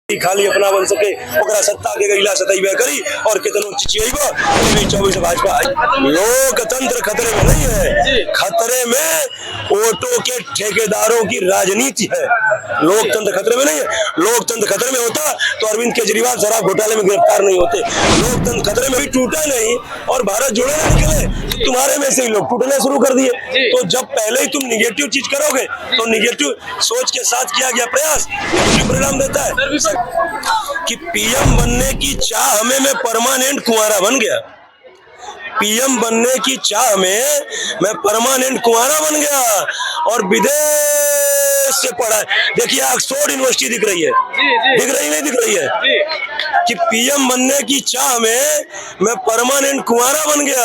खाली अपना बन सके ओकरा सत्ता के गईला सतैबे करी और कितनो चिचिएबो 24 भाजपा। लोकतंत्र खतरे में नहीं है, खतरे में वोटों के ठेकेदारों की राजनीति है। लोकतंत्र खतरे में नहीं है। लोकतंत्र खतरे में होता तो अरविंद केजरीवाल शराब घोटाले में गिरफ्तार नहीं होते। लोकतंत्र खतरे में भी टूटा नहीं और भारत जोड़े ना निकले तो तुम्हारे में से ही लोग टूटने शुरू कर दिए। तो जब पहले ही तुम निगेटिव चीज करोगे तो निगेटिव सोच के साथ किया गया प्रयास निगेटिव परिणाम देता है। कि पीएम बनने की चाह में मैं परमानेंट कुंवारा बन गया। पीएम बनने की चाह में मैं परमानेंट कुंवारा बन गया और विदेश से पढ़ा। देखिए ऑक्सफोर्ड यूनिवर्सिटी दिख रही है, दिख रही नहीं दिख रही है कि पीएम बनने की चाह में मैं परमानेंट कुंवारा बन गया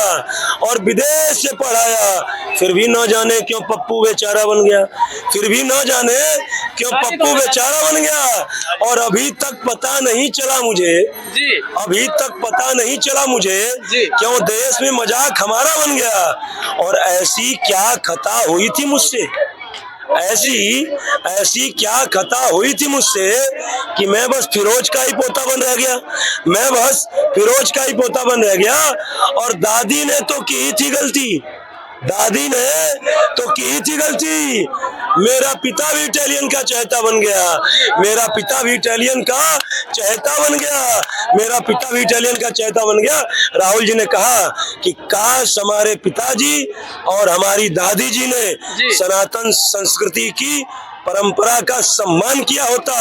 और विदेश से पढ़ाया। फिर भी न जाने क्यों पप्पू बेचारा बन गया, फिर भी न जाने क्यों पप्पू बेचारा बन गया। और अभी तक पता नहीं चला मुझे, अभी तक पता नहीं चला मुझे क्यों देश में मजाक हमारा बन गया। और ऐसी क्या खता हुई थी मुझसे, ऐसी क्या खता हुई थी मुझसे कि मैं बस फिरोज का ही पोता बन रह गया। मैं बस फिरोज का ही पोता बन रह गया। और दादी ने तो की थी गलती, दादी ने तो की थी गलती। मेरा पिता भी इटालियन का चहेता बन गया, मेरा पिता भी इटालियन का चहेता बन गया, मेरा पिता भी इटालियन का चहेता बन गया। राहुल जी ने कहा कि काश हमारे पिताजी और हमारी दादी जी ने सनातन संस्कृति की परंपरा का सम्मान किया होता,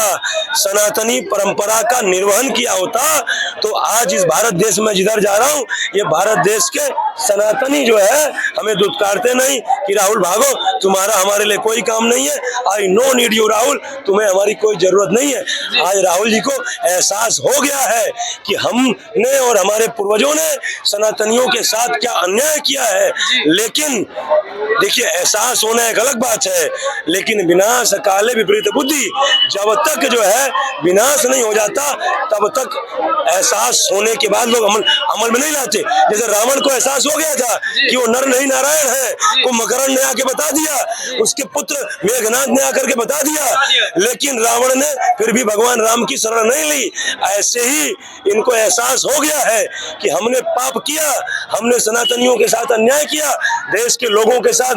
सनातनी परंपरा का निर्वहन किया होता तो आज इस भारत देश में जिधर जा रहा हूँ ये भारत देश के सनातनी जो है हमें दुत्कारते नहीं कि राहुल भागो, तुम्हारा हमारे लिए कोई काम नहीं है। I know need you Rahul, तुम्हें हमारी कोई जरूरत नहीं है। आज राहुल जी को एहसास हो गया है कि हमने और हमारे पूर्वजों ने सनातनियों के साथ क्या अन्याय किया है। लेकिन देखिए एहसास होना एक अलग बात है, लेकिन विनाश काले विपरीत बुद्धि, जब तक जो है विनाश नहीं हो जाता तब तक एहसास होने के बाद लोग अमल में नहीं लाते। जैसे रावण को एहसास हो गया था कि वो नर नहीं नारायण है, वो मकरण ने आके बता दिया, उसके पुत्र मेघनाथ ने आकर के बता दिया, लेकिन रावण ने फिर भी भगवान राम की शरण नहीं ली। ऐसे ही इनको एहसास हो गया है कि हमने पाप किया, हमने सनातनियों के साथ अन्याय किया, देश के लोगों के साथ,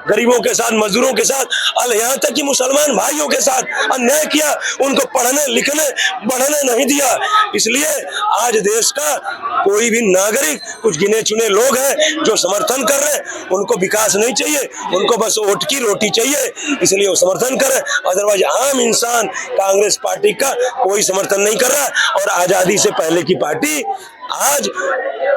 गरीबों के साथ, मजदूरों के साथ, यहाँ तक कि मुसलमान भाइयों के साथ अन्याय किया, उनको पढ़ने लिखने बढ़ने नहीं दिया। इसलिए आज देश का कोई भी नागरिक, कुछ गिने चुने लोग हैं जो समर्थन कर रहे हैं, उनको विकास नहीं चाहिए, उनको बस वोट की रोटी चाहिए, इसलिए वो समर्थन करें। अदरवाइज आम इंसान कांग्रेस पार्टी का कोई समर्थन नहीं कर रहा। और आजादी से पहले की पार्टी आज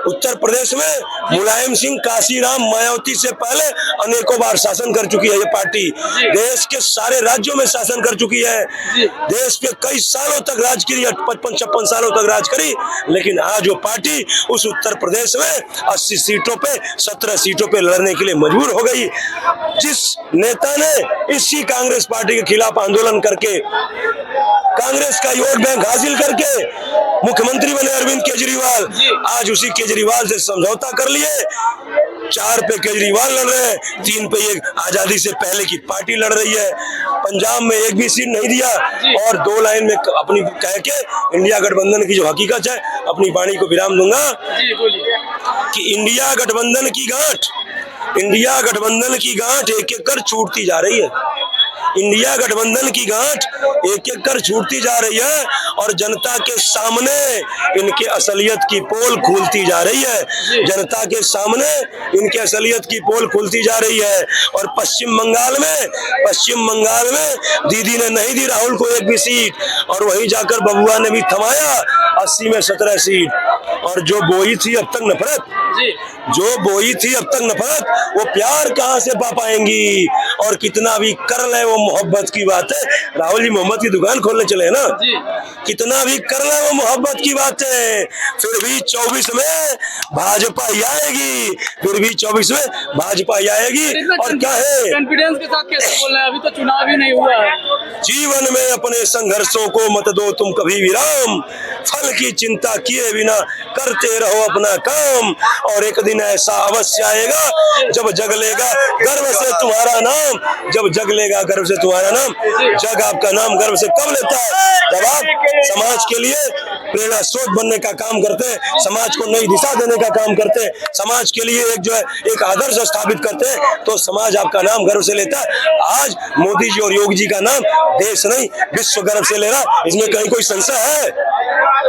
उत्तर प्रदेश में मुलायम सिंह, काशीराम, मायावती से पहले अनेकों बार शासन कर चुकी है ये पार्टी, देश के सारे राज्यों में शासन कर चुकी है, देश पे कई सालों तक राज करी, 55-56 सालों तक राज करी। लेकिन आज वो पार्टी उस उत्तर प्रदेश में 80 सीटों पे 17 सीटों पे लड़ने के लिए मजबूर हो गई। जिस नेता ने इसी कांग्रेस पार्टी के खिलाफ आंदोलन करके कांग्रेस का वोट बैंक हासिल करके मुख्यमंत्री बने अरविंद केजरीवाल, आज उसी केजरीवाल से समझौता कर लिए। 4 पे केजरीवाल लड़ रहे हैं, 3 पे एक आजादी से पहले की पार्टी लड़ रही है। पंजाब में एक भी सीट नहीं दिया और 2 लाइन में अपनी कह के इंडिया गठबंधन की जो हकीकत है अपनी वाणी को विराम दूंगा कि इंडिया गठबंधन की गांठ, इंडिया गठबंधन की गांठ एक एक कर छूटती जा रही है, इंडिया गठबंधन की गांठ एक एक कर छूटती जा रही है और जनता के सामने इनके असलियत की पोल खुलती जा रही है, जनता के सामने इनके असलियत की पोल खुलती जा रही है। और पश्चिम बंगाल में दीदी ने नहीं दी राहुल को एक भी सीट और वहीं जाकर बबुआ ने भी थमाया 80 में 17 सीट। और जो बोई थी अब तक नफरत, जो बोई थी अब तक नफरत, वो प्यार कहाँ से पा पाएंगी। और कितना भी कर ले वो मोहब्बत की बात है, राहुल जी मोहब्बत की दुकान खोलने चले हैं ना, कितना भी कर ले वो मोहब्बत की बात है, फिर भी 24 में भाजपा ही आएगी, फिर भी 24 में भाजपा ही आएगी। और क्या है कॉन्फिडेंस के साथ कैसे बोल रहे हैं, अभी तो चुनाव ही नहीं हुआ है। जीवन में अपने संघर्षों को मत दो तुम कभी विराम, फल की चिंता किए बिना करते रहो अपना काम। और एक दिन ऐसा अवश्य आएगा जब जगलेगा गर्व से तुम्हारा नाम। नाम जब जग लेगा गर्व से तुम्हारा नाम। जग आपका नाम गर्व से कब लेता है? जब आप समाज के लिए प्रेरणा स्रोत बनने का काम करते हैं, समाज को नई दिशा देने का काम करते हैं, समाज के लिए एक जो है एक आदर्श स्थापित करते हैं, तो समाज आपका नाम गर्व से लेता है। आज मोदी जी और योगी जी का नाम देश नहीं विश्व गर्व से ले रहा, इसमें कहीं कोई संशय है?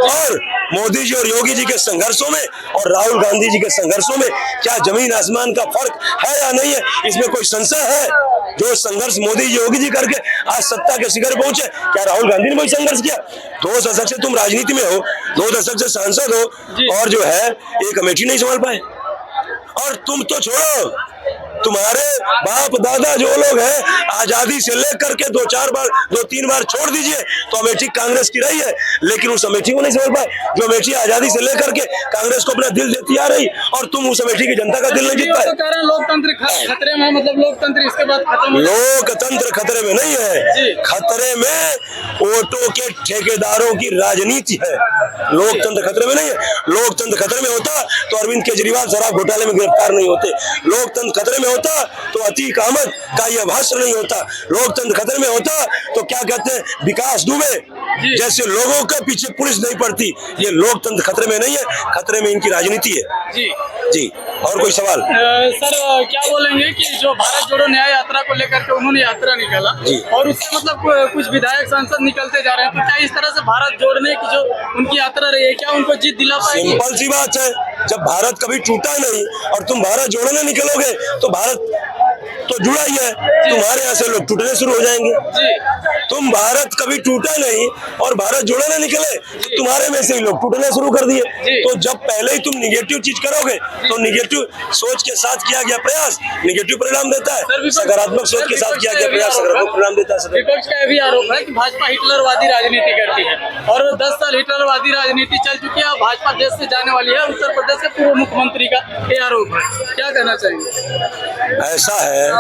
और मोदी जी और योगी जी के संघर्षों में और राहुल गांधी जी के संघर्षों में क्या जमीन आसमान का फर्क है या नहीं है? इसमें कोई संशय है? जो संघर्ष मोदी जी योगी जी करके आज सत्ता के शिखर पहुंचे, क्या राहुल गांधी ने कोई संघर्ष किया? 2 दशक से तुम राजनीति में हो, 2 दशक से सांसद हो, और जो है एक अमेठी नहीं संभाल पाए। और तुम तो छोड़ो, तुम्हारे बाप दादा जो लोग हैं आजादी से लेकर के 2-3 बार छोड़ दीजिए तो अमेठी कांग्रेस की रही है, लेकिन उस अमेठी को नहीं समझ पाए जो अमेठी आजादी से लेकर के कांग्रेस को अपना दिल देती आ रही, और तुम उस अमेठी की जनता का दिल नहीं जीत पाए। लोकतंत्र खतरे में, मतलब लोकतंत्र इसके बाद खत्म। लोकतंत्र खतरे में नहीं है, खतरे में वोटों के ठेकेदारों की राजनीति है। लोकतंत्र खतरे में नहीं है। लोकतंत्र खतरे में होता तो अरविंद केजरीवाल शराब घोटाले में गिरफ्तार नहीं होते। लोकतंत्र खतरे में होता तो अतीक अहमद का यह भाषण नहीं होता। लोकतंत्र खतरे में होता तो क्या कहते हैं विकास दुबे जैसे लोगों के पीछे पुलिस नहीं पड़ती। ये लोकतंत्र खतरे में नहीं है, खतरे में इनकी राजनीति है। जी और कोई सवाल? सर क्या बोलेंगे कि जो भारत जोड़ो न्याय यात्रा को लेकर के उन्होंने यात्रा निकाला और उससे मतलब कुछ विधायक सांसद निकलते जा रहे हैं, तो क्या इस तरह से भारत जोड़ने की जो उनकी यात्रा रही है क्या उनको जीत दिला पाएगी? सिंपल सी बात है, जब भारत कभी टूटा नहीं और तुम भारत जोड़ने निकलोगे तो भारत तो जुड़ा ही है, तुम्हारे यहाँ से लोग टूटने शुरू हो जाएंगे। तुम भारत कभी टूटा नहीं और भारत जोड़ने निकले तो तुम्हारे में से ही लोग टूटने शुरू कर दिए। तो जब पहले ही तुम निगेटिव चीज करोगे तो निगेटिव सोच के साथ किया गया प्रयास निगेटिव परिणाम देता है, सकारात्मक सोच के साथ किया गया प्रयास सकारात्मक परिणाम देता है। विपक्ष का भी आरोप है कि भाजपा हिटलरवादी राजनीति करती है और 10 साल हिटलरवादी राजनीति चल चुकी है, भाजपा देश से जाने वाली है। उत्तर प्रदेश के पूर्व मुख्यमंत्री का ये आरोप है, क्या कहना चाहिए? ऐसा है,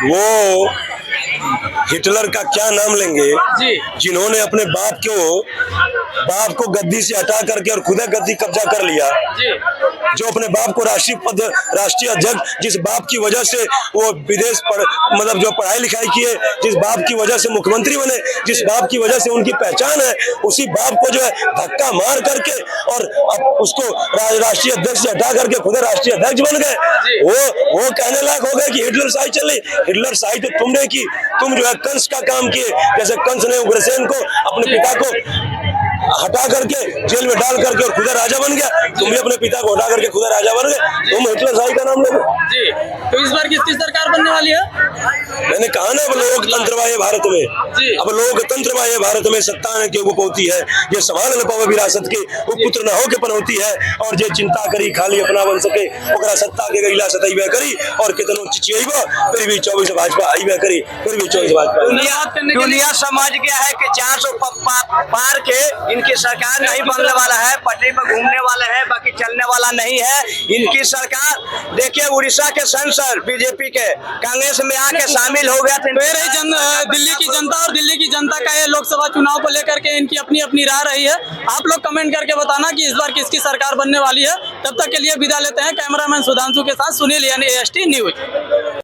वो हिटलर का क्या नाम लेंगे जिन्होंने अपने बाप को गद्दी से हटा करके और खुदा गद्दी कब्जा कर लिया, जो अपने बाप को राष्ट्रीय अध्यक्ष, जिस बाप की वजह से वो विदेश मतलब जो पढ़ाई लिखाई किए, जिस बाप की वजह से मुख्यमंत्री बने, जिस बाप की वजह से उनकी पहचान है, उसी बाप को जो है धक्का मार करके और उसको राष्ट्रीय अध्यक्ष से हटा करके खुद राष्ट्रीय अध्यक्ष बन गए। वो कहने लायक हो गए कि हिटलर शाही चली। हिटलर शाही तो तुमने की, तुम जो है कंस का काम किए, जैसे कंस ने उग्रसेन को अपने पिता को हटा करके जेल में डाल करके और खुदा राजा बन गया, तुम भी अपने पिता को हटा करके खुदा राजा बन गए, तुम हिटलर शाही का नाम लोगे। तो इस बार किसकी सरकार बनने वाली है? मैंने कहा ना, अब लोकतंत्र वाले भारत में, अब लोकतंत्र वाले भारत में सत्ता के उपपौती है, ये संभाल न पावे विरासत के, वो पुत्र न हो के पनौती है, और जे चिंता करी खाली अपना बन सके, ओकरा सत्ता के गईला सतैबे करी, और कितनो चिचियबा फिर भी 24 भाजपा आईबे करी, फिर भी 24 भाजपा। दुनिया समझ गया है कि 400 पार के इनकी सरकार नहीं बनने वाला है, पटरी पर घूमने वाला है, बाकी चलने वाला नहीं है इनकी सरकार। देखिए उड़ीसा के सांसद बीजेपी के कांग्रेस में आके शामिल हो गया। दिल्ली की जनता और दिल्ली की जनता का ये लोकसभा चुनाव को लेकर के इनकी अपनी अपनी राय रही है। आप लोग कमेंट करके बताना कि इस बार किसकी सरकार बनने वाली है। तब तक के लिए विदा लेते हैं। कैमरामैन सुधांशु के साथ सुनील यानी AST न्यूज।